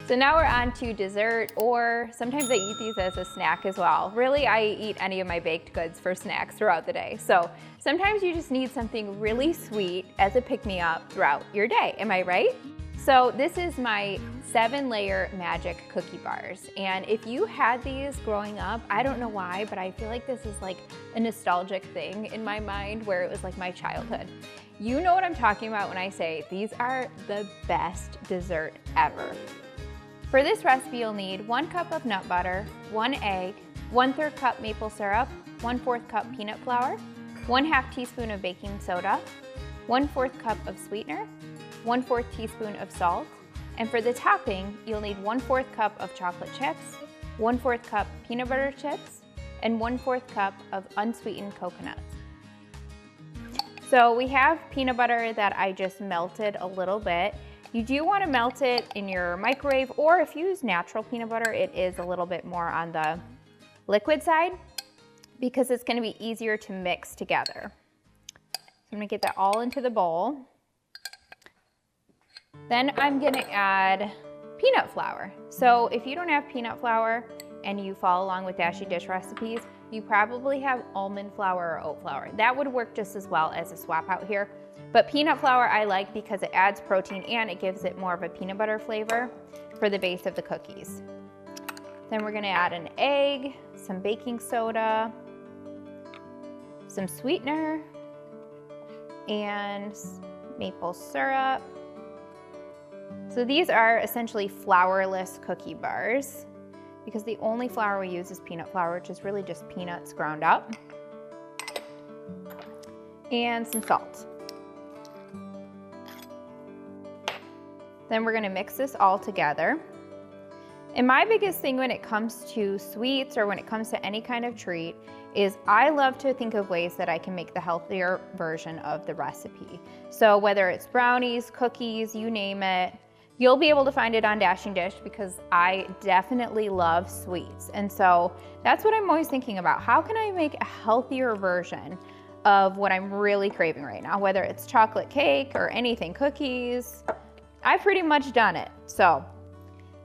So now we're on to dessert, or sometimes I eat these as a snack as well. Really, I eat any of my baked goods for snacks throughout the day. So sometimes you just need something really sweet as a pick-me-up throughout your day. Am I right? So this is my 7-layer magic cookie bars. And if you had these growing up, I don't know why, but I feel like this is like a nostalgic thing in my mind where it was like my childhood. You know what I'm talking about when I say these are the best dessert ever. For this recipe, you'll need 1 cup of nut butter, 1 egg, 1/3 cup maple syrup, 1/4 cup peanut flour, 1/2 teaspoon of baking soda, 1/4 cup of sweetener, 1/4 teaspoon of salt, and for the topping, you'll need 1/4 cup of chocolate chips, 1/4 cup peanut butter chips, and 1/4 cup of unsweetened coconuts. So we have peanut butter that I just melted a little bit. You do want to melt it in your microwave, or if you use natural peanut butter, it is a little bit more on the liquid side because it's going to be easier to mix together. So I'm going to get that all into the bowl. Then I'm going to add peanut flour. So if you don't have peanut flour and you follow along with Dashy Dish recipes, you probably have almond flour or oat flour. That would work just as well as a swap out here. But peanut flour I like because it adds protein and it gives it more of a peanut butter flavor for the base of the cookies. Then we're going to add an egg, some baking soda, some sweetener, and maple syrup. So these are essentially flourless cookie bars because the only flour we use is peanut flour, which is really just peanuts ground up, and some salt. Then we're going to mix this all together. And my biggest thing when it comes to sweets or when it comes to any kind of treat is I love to think of ways that I can make the healthier version of the recipe. So whether it's brownies, cookies, you name it, you'll be able to find it on Dashing Dish because I definitely love sweets. And so that's what I'm always thinking about. How can I make a healthier version of what I'm really craving right now? Whether it's chocolate cake or anything, cookies, I've pretty much done it. So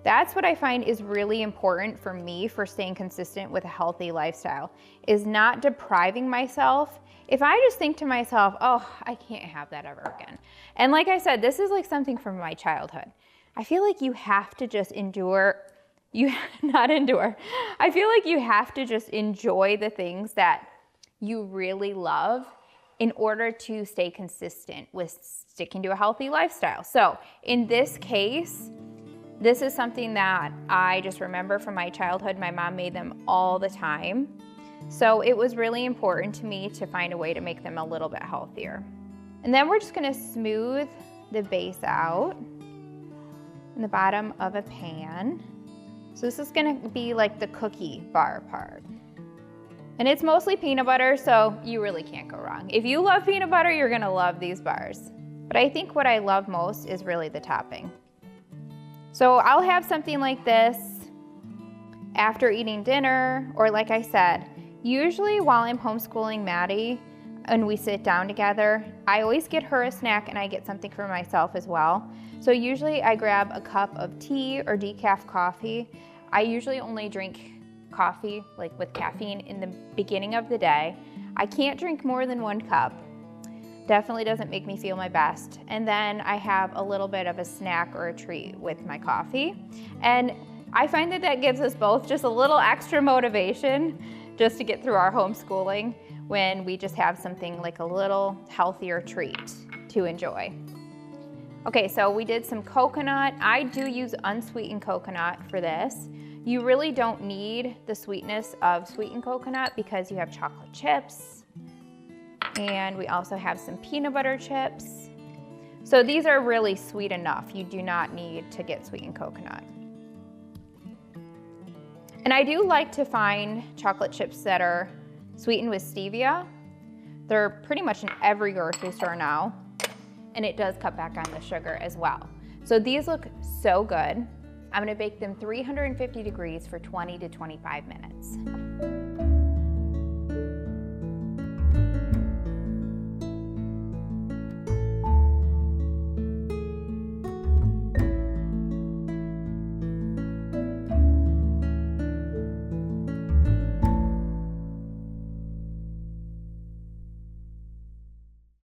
that's what I find is really important for me for staying consistent with a healthy lifestyle, is not depriving myself. If I just think to myself, oh, I can't have that ever again. And like I said, this is like something from my childhood. I feel like you have to just endure, I feel like you have to just enjoy the things that you really love in order to stay consistent with sticking to a healthy lifestyle. So in this case, this is something that I just remember from my childhood. My mom made them all the time. So it was really important to me to find a way to make them a little bit healthier. And then we're just gonna smooth the base out in the bottom of a pan. So this is gonna be like the cookie bar part. And it's mostly peanut butter, so you really can't go wrong. If you love peanut butter, you're gonna love these bars. But I think what I love most is really the topping. So I'll have something like this after eating dinner, or like I said, usually while I'm homeschooling Maddie and we sit down together, I always get her a snack and I get something for myself as well. So usually I grab a cup of tea or decaf coffee. I usually only drink coffee like with caffeine in the beginning of the day. I can't drink more than 1 cup. Definitely doesn't make me feel my best. And then I have a little bit of a snack or a treat with my coffee. And I find that that gives us both just a little extra motivation just to get through our homeschooling when we just have something like a little healthier treat to enjoy. Okay, so we did some coconut. I do use unsweetened coconut for this. You really don't need the sweetness of sweetened coconut because you have chocolate chips, and we also have some peanut butter chips. So these are really sweet enough. You do not need to get sweetened coconut. And I do like to find chocolate chips that are sweetened with stevia. They're pretty much in every grocery store now, and it does cut back on the sugar as well. So these look so good. I'm gonna bake them 350 degrees for 20 to 25 minutes.